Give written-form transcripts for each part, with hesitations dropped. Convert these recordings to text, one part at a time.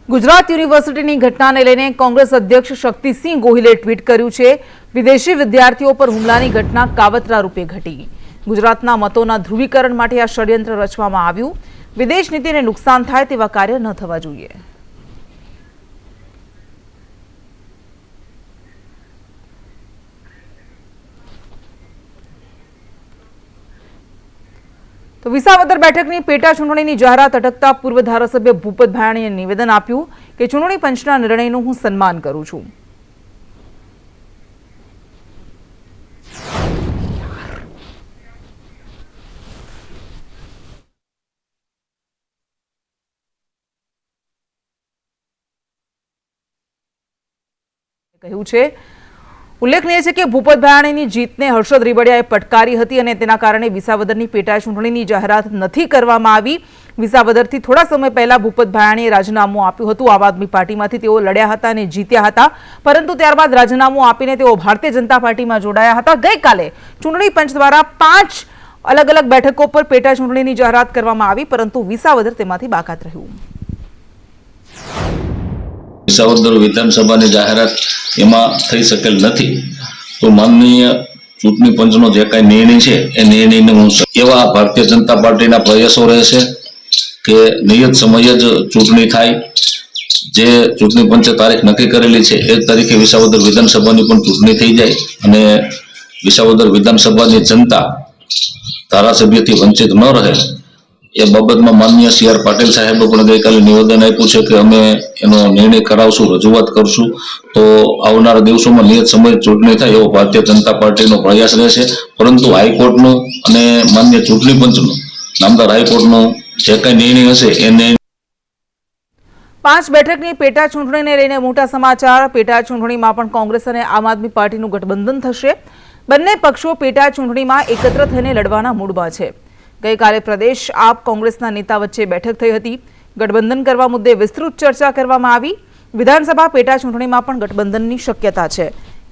ગુજરાત યુનિવર્સિટીની ઘટનાને લઈને કોંગ્રેસ અધ્યક્ષ શક્તિસિંહ ગોહિલે ટ્વીટ કર્યું છે। વિદેશી વિદ્યાર્થીઓ પર હુમલાની ઘટના કાવતરા રૂપે ઘટી। ગુજરાતના મતોના ધ્રુવીકરણ માટે આ ષડયંત્ર રચવામાં આવ્યું। વિદેશ નીતિને નુકસાન થાય તેવા કાર્ય ન થવા જોઈએ। तो विसावदर बैठकनी पेटा चूंटणीनी जाहेरात अटकता पूर्व धारासभ्य भूपत भायाणीए निवेदन आप्युं के चूंटणी पंचना निर्णयનું હું સન્માન કરું છું। કહ્યું છે। उल्लेखनीय है कि भूपत भायाणीनी जीतने हर्षद રીબડિયાએ पटकारी हती अने तेना कारणे विसावदरनी पेटा चूंटणीनी जाहेरात नथी करवामां आवी। विसावदरथी थोड़ा समय पहला भूपत भायाणीए राजीनामું आप्युं हतुं। आम आदमी पार्टीमांथी तेओ लड्या हता अने जीत्या हता, परंतु त्यारबाद राजीनामું आपीने तेओ भारतीय जनता पार्टीमां जोडाया हता। गईकाले चूंटणी पंच द्वारा 5 अलग अलग बैठकों पर पेटा चूंटणीनी जाहेरात करवामां आवी, परंतु विसावदर तेमांथी बाकात रह्युं। विसावदर विधानसभा जाहेरात एमां थई शकेल नथी, तो माननीय चूंटणी पंचनो जे कांई निर्णय छे ए निर्णयने हुं एवा भारतीय जनता पार्टीना प्रयासों रहेशे के नियत समये ज चूंटणी थाय। जे चूंटणी पंचे तारीख नक्की करेली छे ए तारीखे विसावदर विधानसभानी पण चूंटणी थई जाय अने विसावदर विधानसभानी जनता धारासभ्यथी वंचित न रहे ए बाबतमां माननीय CR पाटील साहेबे पण गईकाले निवेदन आप्युं छे के अमे एनो निर्णय करावशुं, रजूआत करशुं। तो आवनारा दिवसोमां नियत समये चूंटणी थाय एवो भारतीय जनता पार्टीनो प्रयास रहेशे, परंतु हाईकोर्टनो अने माननीय चूंटणी पंचनो नामदार हाईकोर्टनो जे कांई निर्णय हशे ए निर्णय 5 બેઠકની પેટા ચૂંટણીને લઈને મોટા સમાચાર। પેટા ચૂંટણીમાં પણ કોંગ્રેસ અને આમ આદમી પાર્ટીનું ગઠબંધન થશે। બંને પક્ષો પેટા ચૂંટણીમાં એકત્ર થઈને લડવાના મૂડમાં છે। ગઈકાલે પ્રદેશ આપ કોંગ્રેસના નેતા વચ્ચે બેઠક થઈ હતી। ગઠબંધન કરવા મુદ્દે વિસ્તૃત ચર્ચા કરવામાં આવી। વિધાનસભા પેટા ચૂંટણીમાં પણ ગઠબંધનની શક્યતા છે।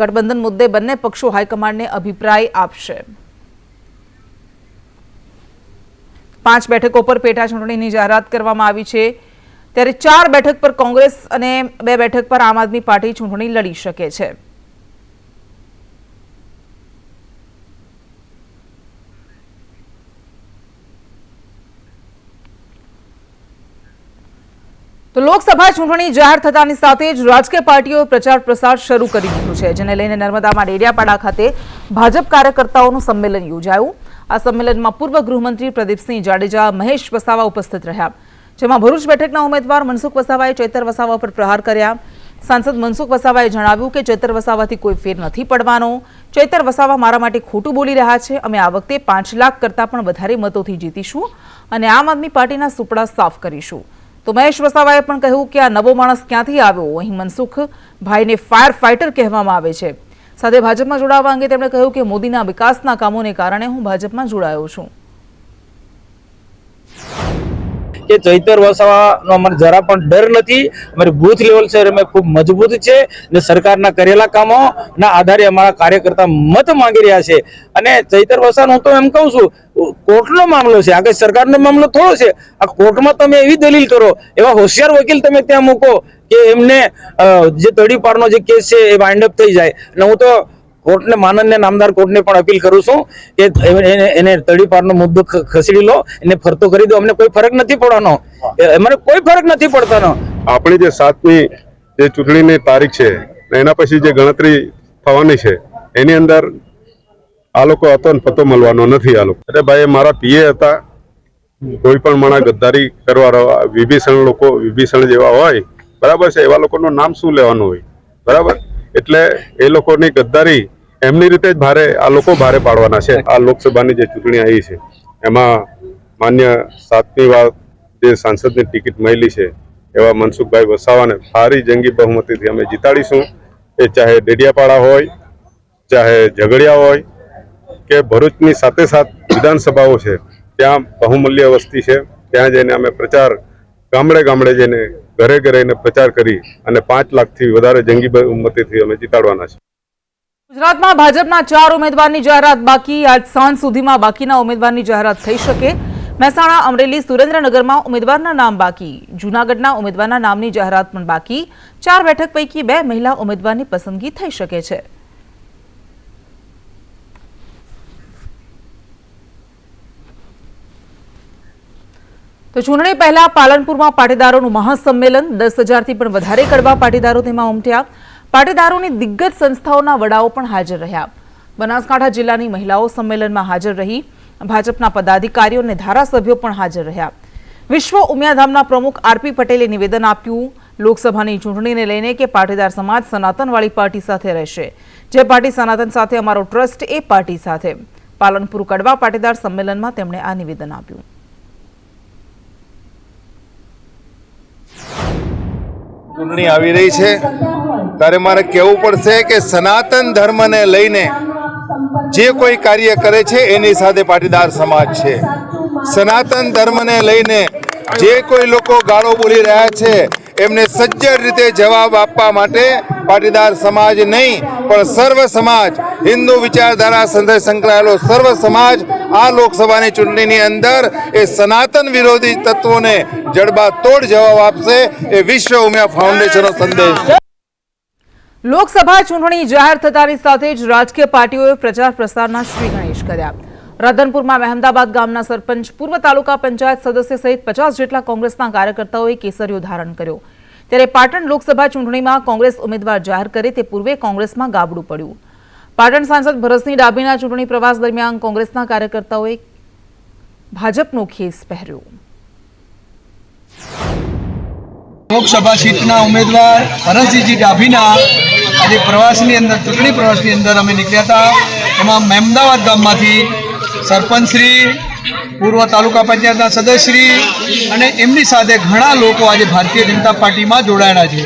ગઠબંધન મુદ્દે બંને પક્ષો હાઈકમાન્ડને અભિપ્રાય આપશે। 5 બેઠકો પર પેટા ચૂંટણીની જાહેરાત કરવામાં આવી છે, ત્યારે 4 બેઠક પર કોંગ્રેસ અને 2 બેઠક પર આમ આદમી પાર્ટી ચૂંટણી લડી શકે છે। तो लोकसभा चूंटणी जाहिर थतानी साथे ज राजकीय पार्टीओए प्रचार प्रसार शुरू करी दीधुं छे, जेने लईने नर्मदामां डेडियापाड़ा खाते भाजप कार्यकर्ताओनुं संमेलन योजायुं। आ संमेलनमां पूर्व गृहमंत्री प्रदीपसिंह जाडेजा, महेश वसावा उपस्थित रह्या, जेमां भरूच बेठकना उमेदवार मनसुख वसावाए चैतर वसावा पर प्रहार कर्या। सांसद मनसुख वसावाए जणाव्युं के चैतर वसावाथी कोई फेर नथी पड़वानो। चैतर वसावा मारा माटे खोटुं बोली रह्या छे। अमे आ वखते 5 लाख करता पण वधारे मतोथी जीतीशुं अने आम आदमी पार्टीना सुपड़ा साफ करीशुं। तो महेश वसावाए पण कह्युं के आ नवो माणस क्यांथी आव्यो। अहीं मनसुख भाईने फायर फाइटर कहेवामां आवे छे। साथे भाजपमां जोडावा अंगे તેમણે કહ્યું કે મોદીના વિકાસના કામોને કારણે હું ભાજપમાં જોડાયો છું। કે ચૈતર વસાવાનો અમને જરા પણ ડર નથી। અમારી બૂથ લેવલ છે અમે ખૂબ મજબૂત છે ને સરકારના કરેલા કામોના આધારે અમારા કાર્યકર્તા મત માંગી રહ્યા છે। અને ચૈતર વસાવાનો તો એમ કહું છું કોર્ટનો મામલો છે, આગળ સરકારનો મામલો થોડો છે। આ કોર્ટમાં તમે એવી દલીલ કરો, એવા હોશિયાર વકીલ તમે ત્યાં મૂકો કે એમને જે તડીપારનો જે કેસ છે એ વાઇન્ડ અપ થઈ જાય। અને હું તો कोर्ट ने माननीय नामदार कोर्ट ने पण अपील करूं छूं के एने तड़ीपारनो मुद्दो खसेडी लो, एने फरतो करी दो। अमने कोई फरक नहीं पड़वानो, अमने कोई फरक नहीं पड़तानो। आपणी जे 7મી जे चूंटणीनी तारीख छे एना पछी जे गणतरी थवानी छे एनी अंदर आ लोको हतो ने पतो मळवानो नथी। आ लोको अरे भाई मारा पीए हता, कोई पण माणा गद्दारी करवा विभीषण लोको विभीषण जेवा होय बराबर छे एवा लोकोनुं नाम शुं लेवानुं होय बराबर। એટલે એ લોકોની ગદ્દારી એમની રીતે જ ભારે આ લોકો ભારે પાડવાના છે। આ લોકસભાની જે ચૂંટણી આવી છે એમાં માન્ય 7મી વાર જે સાંસદની ટિકિટ મળી છે એવા મનસુખભાઈ વસાવાને ભારી જંગી બહુમતીથી અમે જીતાડીશું। એ ચાહે ડેડિયાપાડા હોય, ચાહે ઝઘડિયા હોય કે ભરૂચની સાથે સાથ વિધાનસભાઓ છે, ત્યાં બહુમૂલ્ય વસ્તી છે। ત્યાં જઈને અમે પ્રચાર ગામડે ગામડે જઈને घरे घरे प्रचार करी અને 5 લાખથી વધારે જંગી બહુમતીથી અમે જીતાડવાના છે। ગુજરાતમાં ભાજપના 4 ઉમેદવારની જાહેરાત બાકી। આજ સાંજ સુધીમાં બાકીના ઉમેદવારની જાહેરાત થઈ શકે। મહેસાણા, અમરેલી, સુરેન્દ્રનગરમાં ઉમેદવારના નામ બાકી, જૂનાગઢના ઉમેદવારના નામની જાહેરાત પણ બાકી. 4 બેઠક પૈકી 2 મહિલા ઉમેદવારની પસંદગી થઈ શકે છે. તો ચૂંટણી પહેલા પાલનપુરમાં પાટીદારોનું મહાસંમેલન, 10,000થી પણ વધારે કડવા પાટીદારો તેમાં ઉમટ્યા. પાટીદારોની દિગ્ગજ સંસ્થાઓના વડાઓ પણ હાજર રહ્યા. બનાસકાંઠા જિલ્લાની મહિલાઓ સંમેલનમાં હાજર રહી. ભાજપના પદાધિકારીઓ અને ધારાસભ્યો પણ હાજર રહ્યા. વિશ્વ ઉમિયાધામના પ્રમુખ આરપી પટેલે નિવેદન આપ્યું લોકસભાની ચૂંટણીને લઈને કે પાટીદાર સમાજ સનાતનવાળી પાર્ટી સાથે રહેશે. જે પાર્ટી સનાતન સાથે, અમારો ટ્રસ્ટ એ પાર્ટી સાથે. પાલનપુર કડવા પાટીદાર સંમેલનમાં તેમણે આ નિવેદન આપ્યું. ચૂંટણી આવી રહી છે ત્યારે મારે કહેવું પડશે કે સનાતન ધર્મને લઈને જે કોઈ કાર્ય કરે છે એની સાથે પાટીદાર સમાજ છે. સનાતન ધર્મને લઈને જે કોઈ લોકો ગાળો બોલી રહ્યા છે એમને સજ્જડ રીતે જવાબ આપવા માટે પાટીદાર સમાજ નહીં પણ સર્વ સમાજ, હિન્દુ વિચારધારા સાથે સંકળાયેલો સર્વ સમાજ આ લોકસભાની ચૂંટણીની અંદર એ સનાતન વિરોધી તત્વોને જડબાતોડ જવાબ આપશે. એ વિશ્વ ઉમિયા ફાઉન્ડેશનનો સંદેશ છે. લોકસભા ચૂંટણી જાહેર થતાની સાથે જ રાજકીય પાર્ટીઓએ પ્રચાર પ્રસારના શ્રી ગણેશ કર્યા. રાધનપુરમાં મહેમદાબાદ ગામના સરપંચ, પૂર્વ તાલુકા પંચાયત સદસ્ય સહિત 50 જેટલા કોંગ્રેસના કાર્યકર્તાઓએ કેસરીઓ ધારણ કર્યો. ત્યારે પાટણ લોકસભા ચૂંટણીમાં કોંગ્રેસ ઉમેદવાર જાહેર કરે તે પૂર્વે કોંગ્રેસમાં ગાબડું પડ્યું. પાટણ સાંસદ ભરતસિંહ ડાભીના ચૂંટણી પ્રવાસ દરમિયાન કોંગ્રેસના કાર્યકર્તાઓએ ભાજપનો ખેસ પહેર્યો. લોકસભા સીટના ઉમેદવાર ભરતસિંહજી ડાભીના આજે પ્રવાસની અંદર, ચૂંટણી પ્રવાસની અંદર અમે નીકળ્યા હતા. એમાં મહેમદાવાદ ગામમાંથી સરપંચશ્રી, પૂર્વ તાલુકા પંચાયતના સદસ્યશ્રી અને એમની સાથે ઘણા લોકો આજે ભારતીય જનતા પાર્ટીમાં જોડાયેલા છે.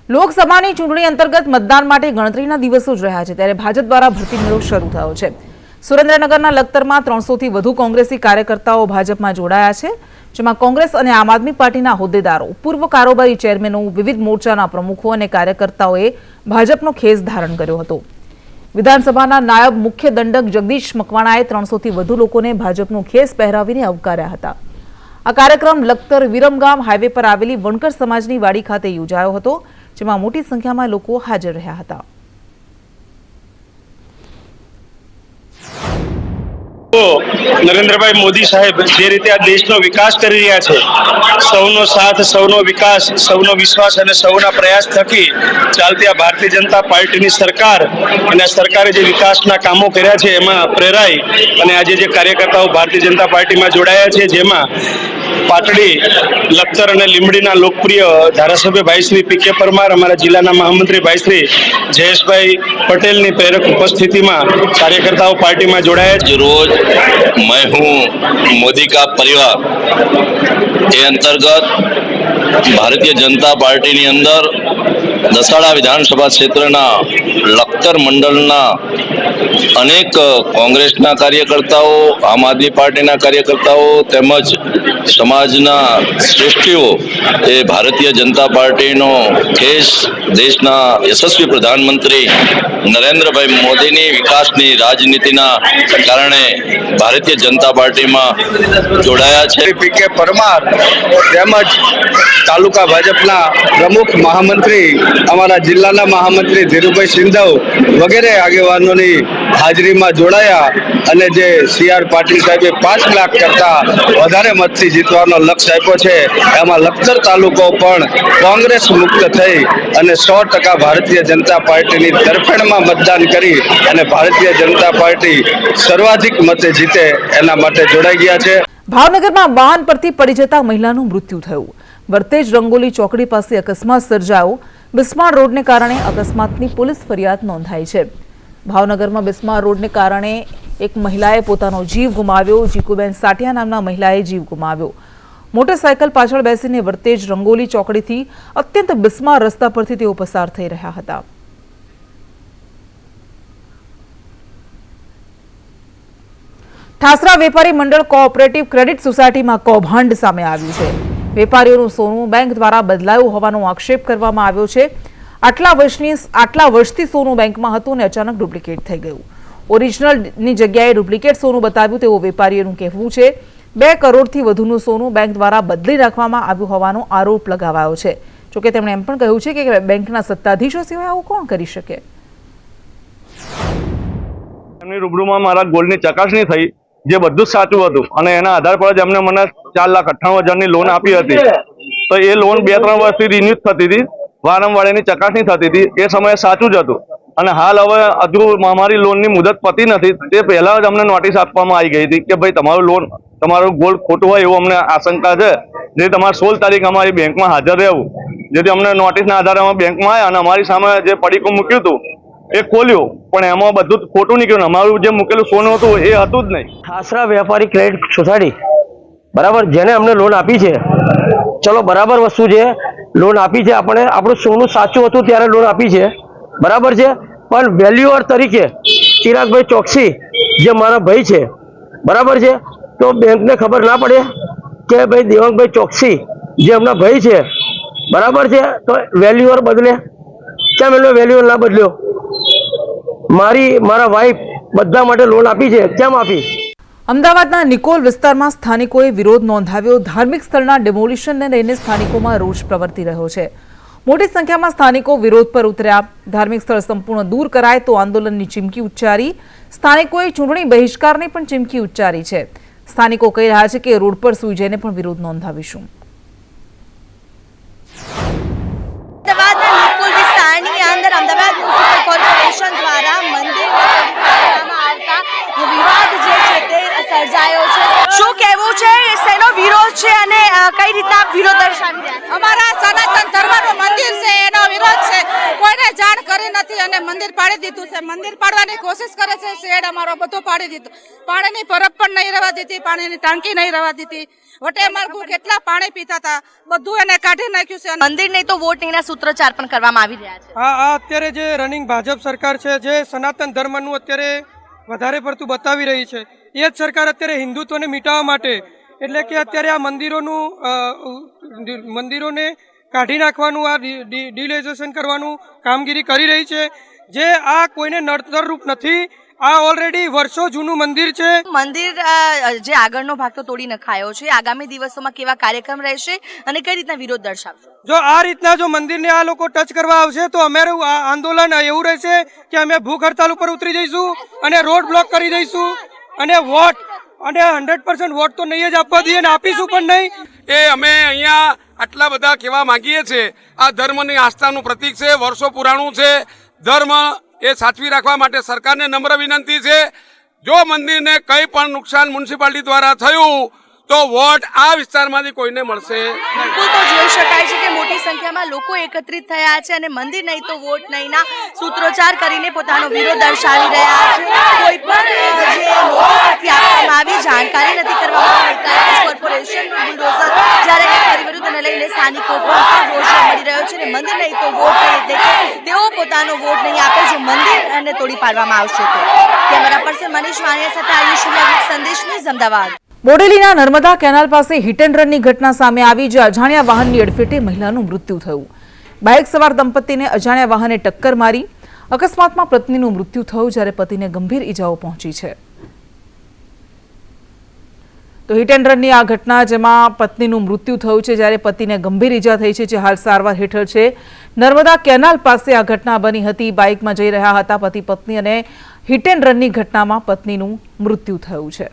લોકસભાની ચૂંટણી અંતર્ગત મતદાન માટે ગણતરીના દિવસો જ રહ્યા છે ત્યારે ભાજપ દ્વારા ભરતી મેળો શરૂ થયો છે. સુરેન્દ્રનગરના લખતરમાં 300થી વધુ કોંગ્રેસી કાર્યકર્તાઓ ભાજપમાં જોડાયા છે, જેમાં કોંગ્રેસ અને આમ આદમી પાર્ટીના હોદ્દેદારો, પૂર્વ કારોબારી ચેરમેનો, વિવિધ મોરચાના પ્રમુખો અને કાર્યકર્તાઓએ ભાજપનો ખેસ ધારણ કર્યો હતો. વિધાનસભાના નાયબ મુખ્ય દંડક જગદીશ મકવાણાએ 300થી વધુ લોકોને ભાજપનો ખેસ પહેરાવીને આવકાર્યા હતા. આ કાર્યક્રમ લખતર વિરમગામ હાઈવે પર આવેલી વણકર સમાજની વાડી ખાતે યોજાયો હતો, જેમાં મોટી સંખ્યામાં લોકો હાજર રહ્યા હતા. નરેન્દ્રભાઈ મોદી સાહેબ જે રીતે આ દેશનો વિકાસ કરી રહ્યા છે, સૌનો સાથ, સૌનો વિકાસ, સૌનો વિશ્વાસ અને સૌના પ્રયાસ થકી ચાલતી આ ભારતીય જનતા પાર્ટીની સરકાર અને આ સરકારે જે વિકાસના કામો કર્યા છે એમાં પ્રેરાઈ અને આજે જે કાર્યકર્તાઓ ભારતીય જનતા પાર્ટીમાં જોડાયા છે, જેમાં પાટડી, લખતર અને લીંબડીના લોકપ્રિય ધારાસભ્ય ભાઈશ્રી પી.કે. પરમાર, અમારા જિલ્લાના મહામંત્રી ભાઈશ્રી જયેશભાઈ પટેલની પ્રેરક ઉપસ્થિતિમાં કાર્યકર્તાઓ પાર્ટીમાં જોડાયા. रोज मैं हूं मोदी का परिवार के अंतर्गत भारतीय जनता पार्टी ની અંદર દસાડા વિધાનસભા ક્ષેત્રના લખતર મંડળના અનેક કોંગ્રેસના કાર્યકર્તાઓ, આમ આદમી પાર્ટીના કાર્યકર્તાઓ તેમજ સમાજના શ્રેષ્ઠીઓ એ ભારતીય જનતા પાર્ટીનો ખેસ દેશના યશસ્વી પ્રધાનમંત્રી નરેન્દ્રભાઈ મોદીની વિકાસની રાજનીતિના કારણે ભારતીય જનતા પાર્ટીમાં જોડાયા છે. પી.કે. પરમાર તેમજ તાલુકા ભાજપના પ્રમુખ મહામંત્રી, અમારા જિલ્લાના મહામંત્રી ધીરુભાઈ સિંધવ વગેરે આગેવાનોની હાજરીમાં જોડાયા અને જે સી.આર. પાટીલ સાહેબે 5 લાખ કરતા વધારે મતથી જીતવાનો લક્ષ્ય આપ્યો છે, એમાં લખતર તાલુકો પણ કોંગ્રેસ મુક્ત થઈ અને 100% ભારતીય જનતા પાર્ટીની તરફેણમાં મતદાન કરી અને ભારતીય જનતા પાર્ટી સર્વાધિક મતે જીતે એના માટે જોડાઈ ગયા છે. ભાવનગરમાં વાહન પરથી પડી જતા મહિલાનું મૃત્યુ થયું. વર્તેજ રંગોલી ચોકડી પાસે અકસ્માત સર્જાયો. બિસ્માર રોડને કારણે અકસ્માતની પોલીસ ફરિયાદ નોંધાઈ છે. ભાવનગરમાં બિસ્માર રોડને કારણે એક મહિલાએ પોતાનો જીવ ગુમાવ્યો. જીકુબેન સાટિયા નામના મહિલાએ જીવ ગુમાવ્યો. મોટરસાયકલ પાછળ બેસીને વર્તેજ રંગોલી ચોકડીથી અત્યંત બિસ્માર રસ્તા પરથી તેઓ પસાર થઈ રહ્યા હતા. ઠાસરા વેપારી મંડળ કોઓપરેટિવ ક્રેડિટ સોસાયટીમાં કૌભાંડ સામે આવ્યું છે. વેપારીઓનું સોનું બેંક દ્વારા બદલાયું હોવાનો આક્ષેપ કરવામાં આવ્યો છે. આટલા વર્ષથી સોનું બેંકમાં હતું અને અચાનક ડુપ્લિકેટ થઈ ગયું. ઓરિજિનલની જગ્યાએ ડુપ્લિકેટ સોનું બતાવ્યું તેવું વેપારીઓનું કહેવું છે. 2 કરોડથી વધુનું સોનું બેંક દ્વારા બદલી રાખવામાં આવ્યું હોવાનો આરોપ લગાવાયો છે. જોકે તેમણે એમ પણ કહ્યું છે કે બેંકના સત્તાધીશો સિવાય આવું કોણ કરી શકે. એમની રૂબરૂમાં મારા ગોલ્ડની ચકાસણી થઈ, જે બધું જ સાચું હતું અને એના આધાર પર જ એમને મને 4,98,000ની લોન આપી હતી. તો એ લોન 2-3 વર્ષથી રિન્યુ થતી હતી, વારંવાર એની ચકાસણી થતી હતી. એ સમયે સાચું જ હતું અને હાલ હવે હજુ અમારી લોનની મુદત પતી નથી, તે પહેલા જ અમને નોટિસ આપવામાં આવી ગઈ હતી કે ભાઈ તમારું ગોલ્ડ ખોટું હોય એવું અમને આશંકા છે, જે તમારે 16 તારીખ અમારી બેંકમાં હાજર રહેવું. જેથી અમને નોટિસના આધારે અમે બેંકમાં આવ્યા અને અમારી સામે જે પડીકું મૂક્યું હતું એ ખોલ્યું, પણ એમાં બધું ખોટું નીકળ્યું. અમારું જે મૂકેલું સોનું હતું એ હતું જ નહીં. આશરા વેપારી ક્રેડિટ સોસાયટી બરાબર, જેને અમને લોન આપી છે, ચલો બરાબર વસ્તુ છે, લોન આપી છે, આપણે આપણું સોનું સાચું હતું ત્યારે લોન આપી છે, બરાબર છે. પણ વેલ્યુઅર તરીકે ચિરાગભાઈ ચોકસી જે મારા ભાઈ છે, બરાબર છે, તો બેંકને ખબર ના પડે કે ભાઈ દેવાંગભાઈ ચોકસી જે એમના ભાઈ છે, બરાબર છે, તો વેલ્યુઅર બદલે કેમ એનો વેલ્યુઅર ના બદલ્યો? મારા વાઈફ બધા માટે લોન આપી છે, કેમ આપી? અમદાવાદના નિકોલ વિસ્તારમાં સ્થાનિકોએ વિરોધ નોંધાવ્યો. ધાર્મિક સ્થળના ડેમોલિશનને લઈને સ્થાનિકોમાં રોષ પ્રવર્તી રહ્યો છે. મોટી સંખ્યામાં સ્થાનિકો વિરોધ પર ઉતર્યા. ધાર્મિક સ્થળ સંપૂર્ણ દૂર કરાય તો આંદોલનની ચીમકી ઉચ્ચારી. સ્થાનિકોએ ચૂંટણી બહિષ્કારની પણ ચીમકી ઉચ્ચારી છે. સ્થાનિકો કહી રહ્યા છે કે રોડ પર સૂઈ જઈને પણ વિરોધ નોંધાવીશું. અમદાવાદ મ્યુનિસિપલ કોર્પોરેશન દ્વારા મંદિર આવતા વિવાદ જે છે તે સર્જાયો છે. શું કહેવું છે, શેનો વિરોધ છે અને કઈ રીતના વિરોધ દર્શાવી રહ્યા? અમારા સનાતન ધર્મનું મંદિર છે એનો વિરોધ છે. કોઈને જાણ કરી નથી અને મંદિર પાડી દીધું છે. મંદિર પાડવાની કોશિશ કરે છે, શેડ અમારો બધો પાડી દીધું. પાણીની પરબ પણ નહીં રહેવા દીધી, પાણીની ટાંકી નહીં રહેવા દીધી. વટે માર્ગુ કેટલા પાણી પીતા હતા, બધું એને કાઢી નાખ્યું છે. મંદિર નહીં તો વોટ નહીંના સૂત્રોચ્ચાર પણ કરવામાં આવી રહ્યા છે. આ અત્યારે જે રનિંગ ભાજપ સરકાર છે, જે સનાતન ધર્મનું અત્યારે વધારે પડતું બતાવી રહી છે, એ જ સરકાર અત્યારે હિન્દુત્વને મિટાવવા માટે, એટલે કે અત્યારે આ મંદિરોને કાઢી નાખવાનું, આ ડિલેઝેશન કરવાનું કામગીરી કરી રહી છે, જે આ કોઈને નડતરરૂપ નથી. આ ઓલરેડી વર્ષો જૂનું મંદિર છે. મંદિર જે આગળનો ભાગ તો તોડી નખાયો છે, આગામી દિવસોમાં કેવા કાર્યક્રમ રહેશે અને કઈ રીતના વિરોધ દર્શાવશે? જો આ રીતના જો મંદિરને આ લોકો ટચ કરવા આવશે તો અમારું આંદોલન એવું રહેશે કે અમે ભૂખ હડતાલ ઉપર ઉતરી જઈશું અને રોડ બ્લોક કરી દઈશું અને વોટ અને 100% વોટ તો નહીં જ આપવા દઈએ ને આપીશું પણ નહીં. એ અમે અહીંયા આટલા બધા કહેવા માંગીએ છીએ. આ ધર્મની આસ્થાનું પ્રતીક છે, વર્ષો પુરાણું છે. ધર્મ એ સાચવી રાખવા માટે સરકારને નમ્ર વિનંતી છે. જો મંદિરને કંઈ પણ નુકસાન મ્યુનિસિપાલિટી દ્વારા થયું તો વોટ આ વિસ્તારમાંથી કોઈને મળશે. બિલકુલ, તો જોઈ શકાય છે કે મોટી સંખ્યામાં લોકો એકત્રિત થયા છે અને મંદિર નહીં તો વોટ નહીંના સૂત્રોચ્ચાર કરીને પોતાનો વિરોધ દર્શાવી રહ્યા છે. કોઈ પણ જે નોટિસ નથી આપવામાં આવી, જાણકારી નથી કરવામાં આવી. કોર્પોરેશનનું બુલડોઝર જ્યારે વિરુદ્ધને લઈને સ્થાનિકો પણ રોષ મળી રહ્યો છે અને મંદિર નહીં તો વોટ એટલે કે તેઓ પોતાનો વોટ નહીં આપે જો મંદિર અને તોડી પાડવામાં આવશે તો. કેમેરા પર્સન મનીષ વાણિયા સાથે આયુષ સંદેશ ન્યૂઝ અમદાવાદ. બોડેલીના નર્મદા કેનાલ પાસે હિટ એન્ડ રનની ઘટના સામે આવી, જે અજાણ્યા વાહનની અડફેટે મહિલાનું મૃત્યુ થયું. બાઇક સવાર દંપતીને અજાણ્યા વાહને ટક્કર મારી. અકસ્માતમાં પત્નીનું મૃત્યુ થયું, જ્યારે પતિને ગંભીર ઈજાઓ પહોંચી છે. તો હિટ એન્ડ રનની આ ઘટના, જેમાં પત્નીનું મૃત્યુ થયું છે, જ્યારે પતિને ગંભીર ઈજા થઈ છે, જે હાલ સારવાર હેઠળ છે. નર્મદા કેનાલ પાસે આ ઘટના બની હતી. બાઇકમાં જઈ રહ્યા હતા પતિ પત્ની અને હિટ એન્ડ રનની ઘટનામાં પત્નીનું મૃત્યુ થયું છે.